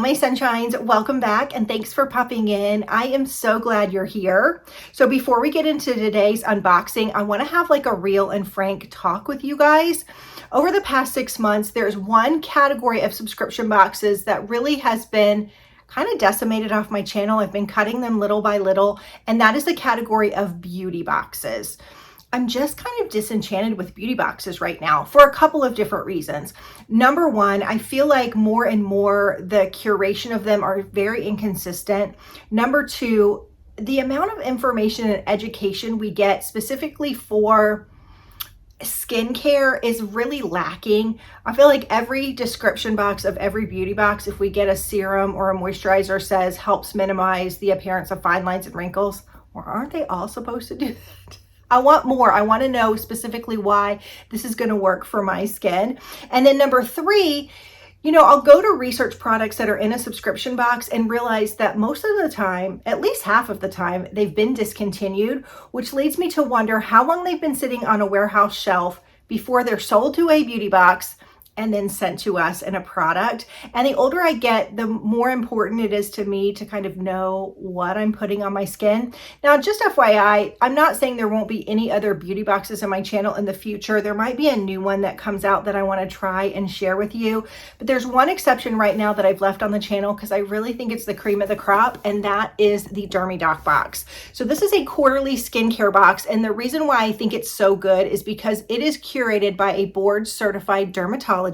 my sunshines, welcome back and thanks for popping in. I am so glad you're here. So before we get into today's unboxing, I want to have like a real and frank talk with you guys. Over the past 6 months, there's one category of subscription boxes that really has been kind of decimated off my channel. I've been cutting them little by little, and that is the category of beauty boxes. I'm just kind of disenchanted with beauty boxes right now for a couple of different reasons. Number one, I feel like more and more the curation of them are very inconsistent. Number two, the amount of information and education we get specifically for skincare is really lacking. I feel like every description box of every beauty box, if we get a serum or a moisturizer, says helps minimize the appearance of fine lines and wrinkles. Or aren't they all supposed to do that? I want more. I want to know specifically why this is going to work for my skin. And then number three, I'll go to research products that are in a subscription box and realize that most of the time, at least half of the time, they've been discontinued, which leads me to wonder how long they've been sitting on a warehouse shelf before they're sold to a beauty box and then sent to us in a product. And the older I get, the more important it is to me to kind of know what I'm putting on my skin. Now, just FYI, I'm not saying there won't be any other beauty boxes in my channel in the future. There might be a new one that comes out that I want to try and share with you. But there's one exception right now that I've left on the channel because I really think it's the cream of the crop, and that is the Dermy Doc box. So this is a quarterly skincare box, and the reason why I think it's so good is because it is curated by a board certified dermatologist,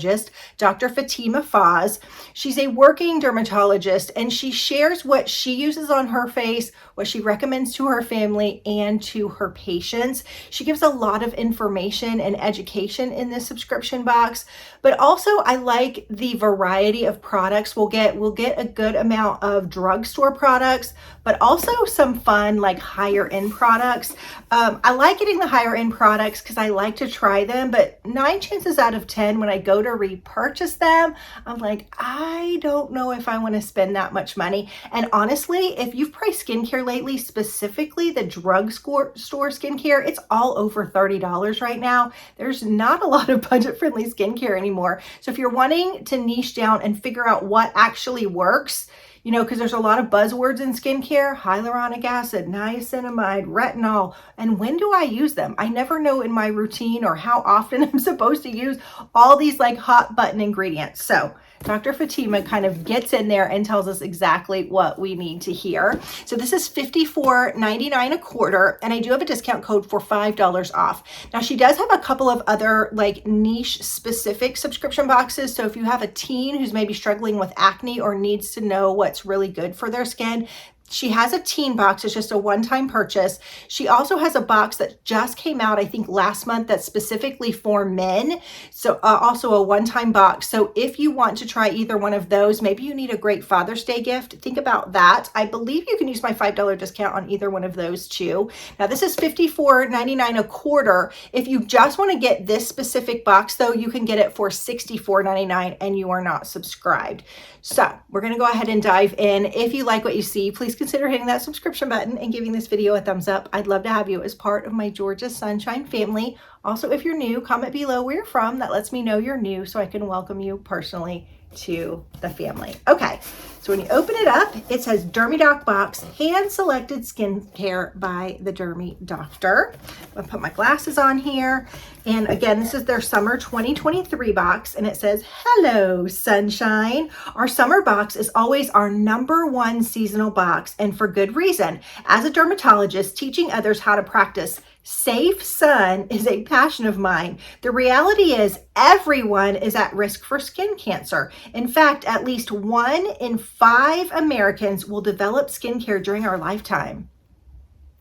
Dr. Fatima Faz. She's a working dermatologist, and she shares what she uses on her face, what she recommends to her family and to her patients. She gives a lot of information and education in this subscription box, but also I like the variety of products. We'll get a good amount of drugstore products, but also some fun like higher end products. I like getting the higher end products because I like to try them, but 9 chances out of 10 when I go to repurchase them, I'm like, I don't know if I want to spend that much money. And honestly, if you've priced skincare lately, specifically the drugstore skincare, it's all over $30 right now. There's not a lot of budget friendly skincare anymore. So if you're wanting to niche down and figure out what actually works, because there's a lot of buzzwords in skincare: hyaluronic acid, niacinamide, retinol, and when do I use them? I never know in my routine or how often I'm supposed to use all these like hot button ingredients. So Dr. Fatima kind of gets in there and tells us exactly what we need to hear. So this is $54.99 a quarter, and I do have a discount code for $5 off. Now she does have a couple of other like niche specific subscription boxes. So if you have a teen who's maybe struggling with acne or needs to know what's really good for their skin, she has a teen box. It's just a one-time purchase. She also has a box that just came out, I think last month, that's specifically for men. So also a one-time box. So if you want to try either one of those, maybe you need a great Father's Day gift, think about that. I believe you can use my $5 discount on either one of those too. Now this is $54.99 a quarter. If you just want to get this specific box though, you can get it for $64.99 and you are not subscribed. So we're going to go ahead and dive in. If you like what you see, please consider hitting that subscription button and giving this video a thumbs up. I'd love to have you as part of my Georgia Sunshine family. Also, if you're new, comment below where you're from. That lets me know you're new so I can welcome you personally to the family. Okay, so when you open it up, it says Dermy Doc box, hand selected skincare by the Dermy doctor. I'm gonna put my glasses on here. And again, this is their summer 2023 box, and it says, hello, sunshine. Our summer box is always our #1 seasonal box, and for good reason. As a dermatologist, teaching others how to practice safe sun is a passion of mine. The reality is everyone is at risk for skin cancer. In fact, at least 1 in 5 Americans will develop skincare during our lifetime.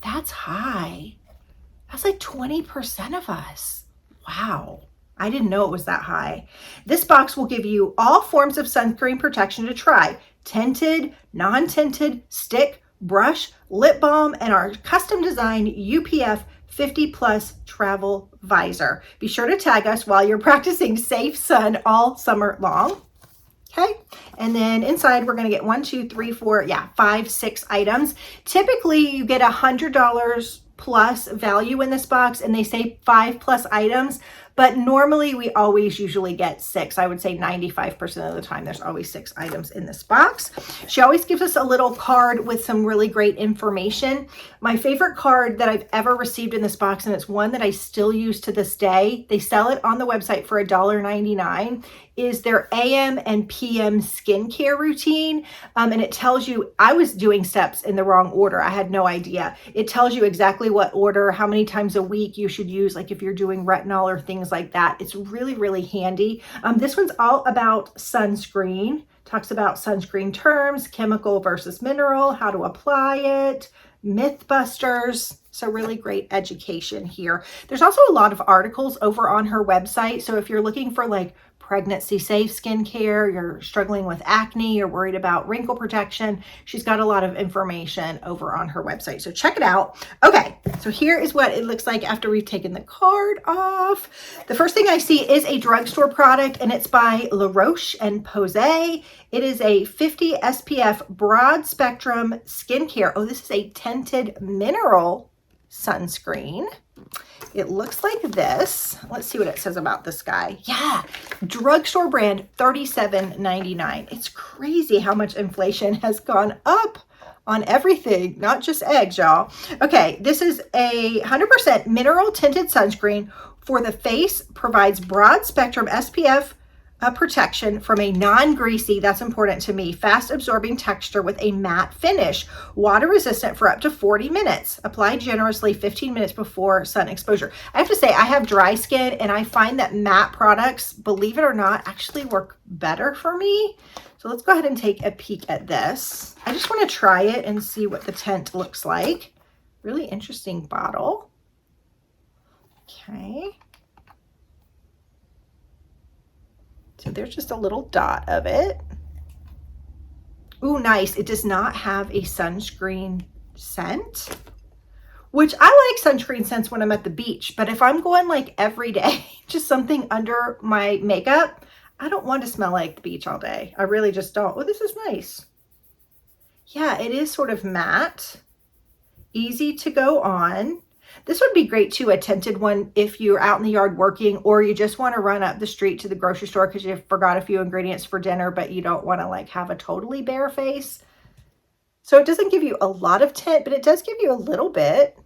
That's high. That's like 20% of us. Wow. I didn't know it was that high. This box will give you all forms of sunscreen protection to try: tinted, non-tinted, stick, brush, lip balm, and our custom designed UPF 50+ travel visor. Be sure to tag us while you're practicing safe sun all summer long. Okay, and then inside we're going to get 1, 2, 3, 4, 5, 6 items. Typically you get $100 plus value in this box, and they say 5+ items, but normally we always usually get 6. I would say 95% of the time there's always 6 items in this box. She always gives us a little card with some really great information. My favorite card that I've ever received in this box, and it's one that I still use to this day, they sell it on the website for $1.99, is their AM and PM skincare routine. And it tells you, I was doing steps in the wrong order. I had no idea. It tells you exactly what order, how many times a week you should use, like if you're doing retinol or things like that. It's really, really handy. This one's all about sunscreen. Talks about sunscreen terms, chemical versus mineral, how to apply it, myth busters. So really great education here. There's also a lot of articles over on her website. So if you're looking for like pregnancy safe skincare, you're struggling with acne, you're worried about wrinkle protection, she's got a lot of information over on her website. So check it out. Okay, so here is what it looks like after we've taken the card off. The first thing I see is a drugstore product, and it's by La Roche-Posay. It is a 50 SPF broad spectrum skincare. Oh, this is a tinted mineral sunscreen. It looks like this. Let's see what it says about this guy. Yeah, drugstore brand, $37.99. It's crazy how much inflation has gone up on everything, not just eggs, y'all. Okay, this is a 100% mineral tinted sunscreen for the face, provides broad spectrum SPF protection from a non-greasy, that's important to me, fast absorbing texture with a matte finish, water resistant for up to 40 minutes. Apply generously 15 minutes before sun exposure. I have to say, I have dry skin, and I find that matte products, believe it or not, actually work better for me. So let's go ahead and take a peek at this. I just want to try it and see what the tint looks like. Really interesting bottle. Okay. So there's just a little dot of it. Ooh, nice. It does not have a sunscreen scent, which I like sunscreen scents when I'm at the beach. But if I'm going like every day, just something under my makeup, I don't want to smell like the beach all day. I really just don't. Oh, this is nice. Yeah, it is sort of matte, easy to go on. This would be great too, a tinted one if you're out in the yard working, or you just want to run up the street to the grocery store because you forgot a few ingredients for dinner, but you don't want to like have a totally bare face. So it doesn't give you a lot of tint, but it does give you a little bit.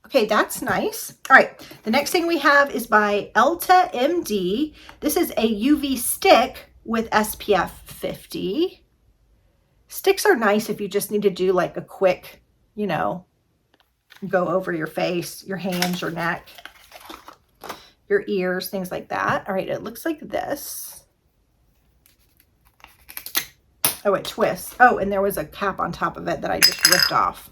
Okay, that's nice. All right, the next thing we have is by Elta MD. This is a UV stick with SPF 50. Sticks are nice if you just need to do like a quick, you know, go over your face, your hands, your neck, your ears, things like that. All right, it looks like this. Oh, it twists. Oh, and there was a cap on top of it that I just ripped off.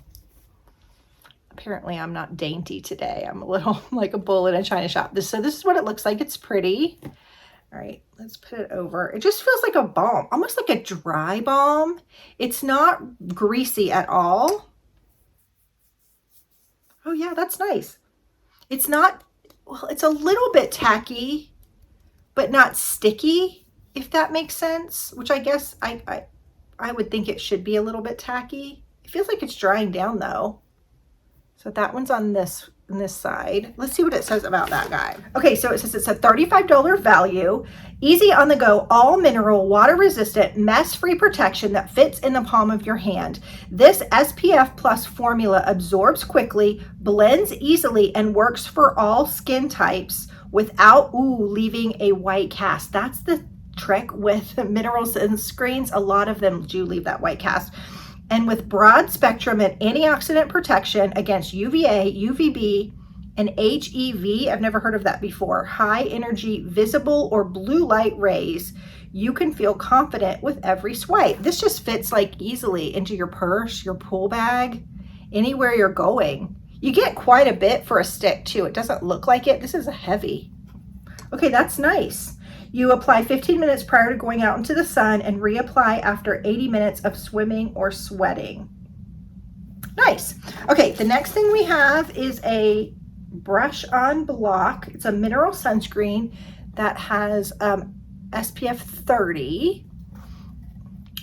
Apparently, I'm not dainty today. I'm a little like a bull in a china shop. So this is what it looks like. It's pretty. All right, let's put it over. It just feels like a balm, almost like a dry balm. It's not greasy at all. Oh yeah, that's nice. It's not, well, it's a little bit tacky, but not sticky, if that makes sense, which I guess I would think it should be a little bit tacky. It feels like it's drying down though. So that one's on this side. Let's see what it says about that guy. Okay, so it says it's a $35 value, easy on the go, all mineral, water resistant, mess free protection that fits in the palm of your hand. This SPF plus formula absorbs quickly, blends easily, and works for all skin types without leaving a white cast. That's the trick with mineral sunscreens. A lot of them do leave that white cast. And with broad spectrum and antioxidant protection against UVA, UVB, and HEV, I've never heard of that before, high energy visible or blue light rays, you can feel confident with every swipe. This just fits like easily into your purse, your pool bag, anywhere you're going. You get quite a bit for a stick too. It doesn't look like it. This is a heavy. Okay, that's nice. You apply 15 minutes prior to going out into the sun and reapply after 80 minutes of swimming or sweating. Nice. Okay, the next thing we have is a brush on block. It's a mineral sunscreen that has SPF 30.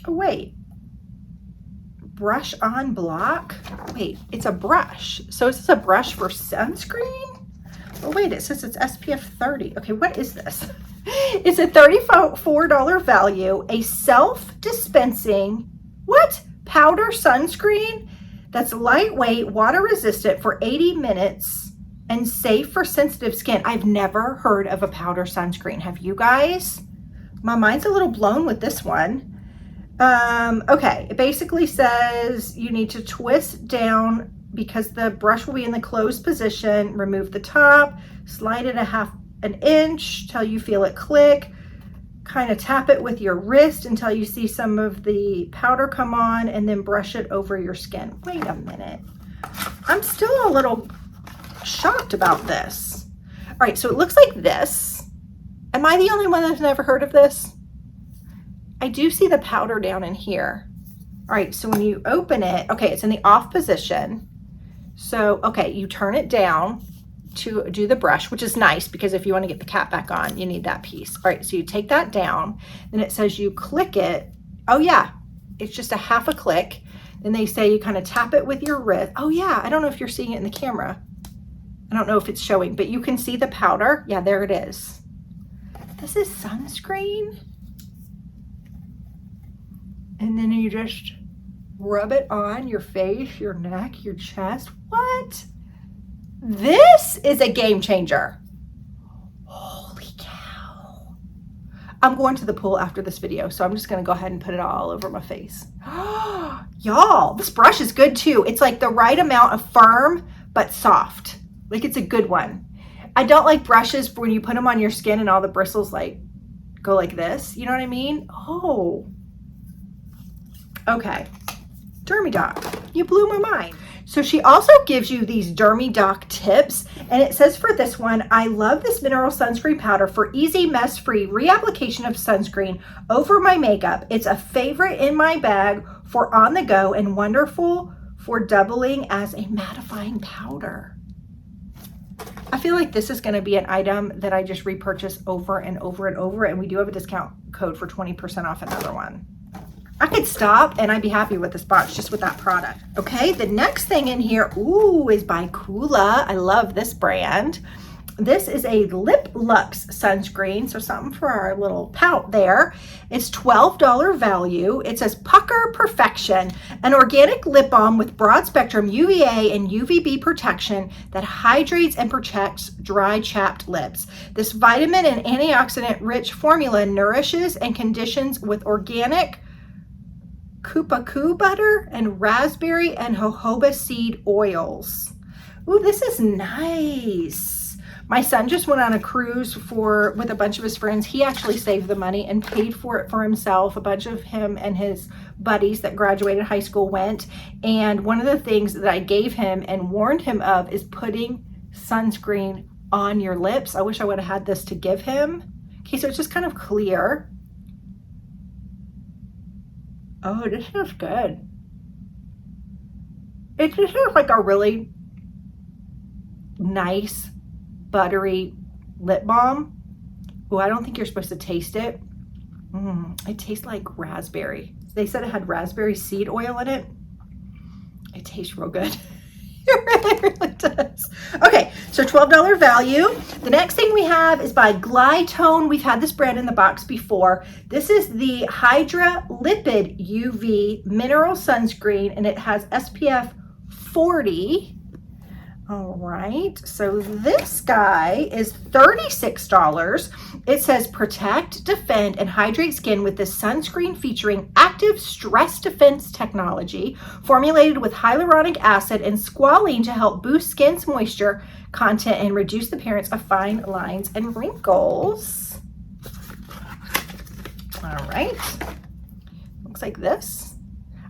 Oh, wait. Brush on block? Wait, it's a brush. So is this a brush for sunscreen? Oh wait, it says it's SPF 30. Okay, what is this? It's a $34 value, a self-dispensing, what? Powder sunscreen that's lightweight, water resistant for 80 minutes and safe for sensitive skin. I've never heard of a powder sunscreen. Have you guys? My mind's a little blown with this one. Okay, it basically says you need to twist down because the brush will be in the closed position. Remove the top, slide it an inch till you feel it click. Kind of tap it with your wrist until you see some of the powder come on, and then brush it over your skin. Wait a minute. I'm still a little shocked about this. All right, so it looks like this. Am I the only one that's never heard of this? I do see the powder down in here. All right, so when you open it, okay, it's in the off position. So, okay, you turn it down to do the brush, which is nice because if you want to get the cap back on, you need that piece. All right, so you take that down, then it says you click it. Oh yeah, it's just a half a click. Then they say you kind of tap it with your wrist. Oh yeah, I don't know if you're seeing it in the camera. I don't know if it's showing, but you can see the powder. Yeah, there it is. This is sunscreen. And then you just rub it on your face, your neck, your chest. What? This is a game changer. Holy cow. I'm going to the pool after this video, so I'm just gonna go ahead and put it all over my face. Y'all, this brush is good too. It's like the right amount of firm, but soft. Like it's a good one. I don't like brushes when you put them on your skin and all the bristles like go like this. You know what I mean? Oh. Okay. Dermy Doc, you blew my mind. So she also gives you these Dermy Doc tips, and it says for this one, I love this mineral sunscreen powder for easy mess-free reapplication of sunscreen over my makeup. It's a favorite in my bag for on the go and wonderful for doubling as a mattifying powder. I feel like this is going to be an item that I just repurchase over and over and over, and we do have a discount code for 20% off another one. I could stop and I'd be happy with this box just with that product. Okay, the next thing in here, ooh, is by Kula. I love this brand. This is a Lip Lux sunscreen, so something for our little pout there. It's $12 value. It says Pucker Perfection, an organic lip balm with broad spectrum UVA and UVB protection that hydrates and protects dry, chapped lips. This vitamin and antioxidant rich formula nourishes and conditions with organic Kupaku butter and raspberry and jojoba seed oils. Ooh, this is nice. My son just went on a cruise with a bunch of his friends. He actually saved the money and paid for it for himself. A bunch of him and his buddies that graduated high school went. And one of the things that I gave him and warned him of is putting sunscreen on your lips. I wish I would have had this to give him. Okay, so it's just kind of clear. Oh, this feels good. It just feels like a really nice, buttery lip balm. Oh, I don't think you're supposed to taste it. It tastes like raspberry. They said it had raspberry seed oil in it. It tastes real good. It really does. Okay, so $12 value. The next thing we have is by Glytone. We've had this brand in the box before. This is the Hydra Lipid UV Mineral Sunscreen, and it has SPF 40. All right, so this guy is $36. It says protect, defend, and hydrate skin with this sunscreen featuring active stress defense technology formulated with hyaluronic acid and squalene to help boost skin's moisture content and reduce the appearance of fine lines and wrinkles. All right, looks like this.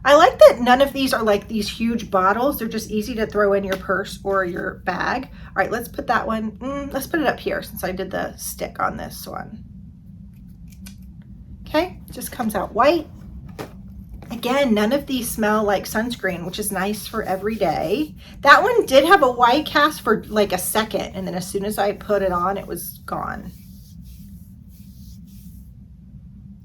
I like that none of these are like these huge bottles. They're just easy to throw in your purse or your bag. All right, let's put that one, let's put it up here since I did the stick on this one. Okay, just comes out white. Again, none of these smell like sunscreen, which is nice for every day. That one did have a white cast for like a second, and then as soon as I put it on, it was gone.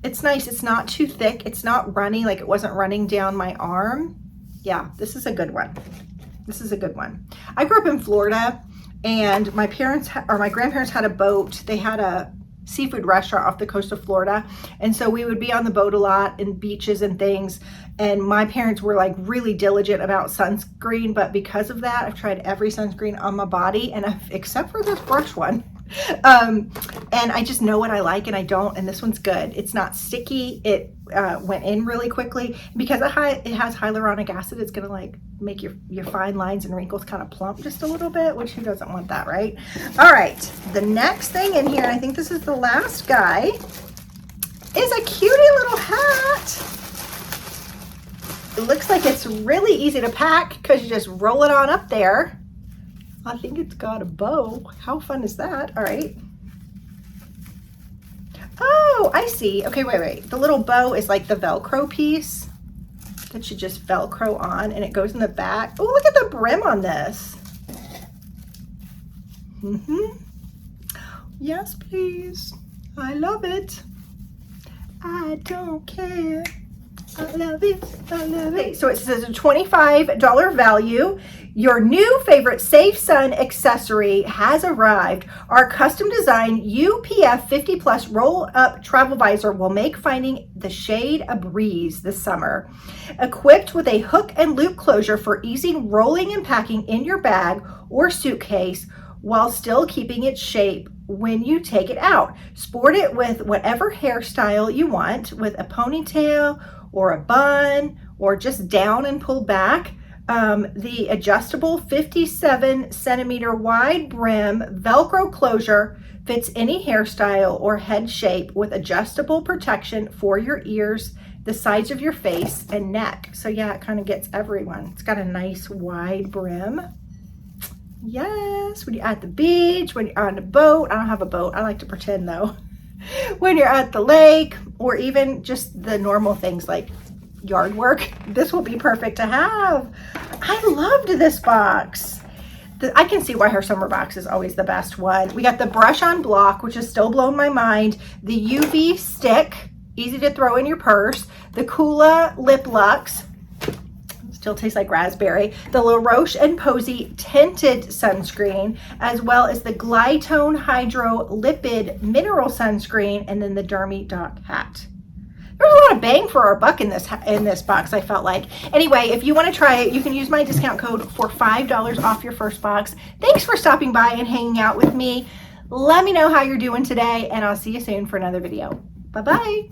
It's nice. It's not too thick. It's not runny, like it wasn't running down my arm. Yeah, this is a good one. This is a good one. I grew up in Florida. And my parents or my grandparents had a boat. They had a seafood restaurant off the coast of Florida, and so we would be on the boat a lot in beaches and things, and my parents were like really diligent about sunscreen, but because of that I've tried every sunscreen on my body, and except for this brush one. And I just know what I like and I don't, and this one's good. It's not sticky. It went in really quickly. Because it has hyaluronic acid, it's gonna like make your fine lines and wrinkles kind of plump just a little bit, which who doesn't want that, right? All right, the next thing in here, and I think this is the last guy, is a cutie little hat. It looks like it's really easy to pack because you just roll it on up there. I think it's got a bow. How fun is that? All right. Oh, I see. Okay, wait. The little bow is like the Velcro piece that you just Velcro on, and it goes in the back. Oh, look at the brim on this. Yes, please. I love it. I don't care. I love it. I love it. So it says a $25 value. Your new favorite Safe Sun accessory has arrived. Our custom designed UPF 50 plus roll up travel visor will make finding the shade a breeze this summer. Equipped with a hook and loop closure for easy rolling and packing in your bag or suitcase while still keeping its shape when you take it out. Sport it with whatever hairstyle you want, with a ponytail or a bun, or just down and pull back. The adjustable 57 centimeter wide brim Velcro closure fits any hairstyle or head shape with adjustable protection for your ears, the sides of your face, and neck. So yeah, it kind of gets everyone. It's got a nice wide brim. Yes, when you're at the beach, when you're on a boat. I don't have a boat. I like to pretend though. When you're at the lake, or even just the normal things like yard work, this will be perfect to have. I loved this box. I can see why her summer box is always the best one. We got the brush on block, which is still blowing my mind. The UV stick, easy to throw in your purse. The Kula Lip Lux, still tastes like raspberry. The La Roche and Posay tinted sunscreen, as well as the Glytone Hydro Lipid Mineral Sunscreen, and then the Dermy Doc hat. There's a lot of bang for our buck in this box, I felt like. Anyway, if you want to try it, you can use my discount code for $5 off your first box. Thanks for stopping by and hanging out with me. Let me know how you're doing today, and I'll see you soon for another video. Bye-bye.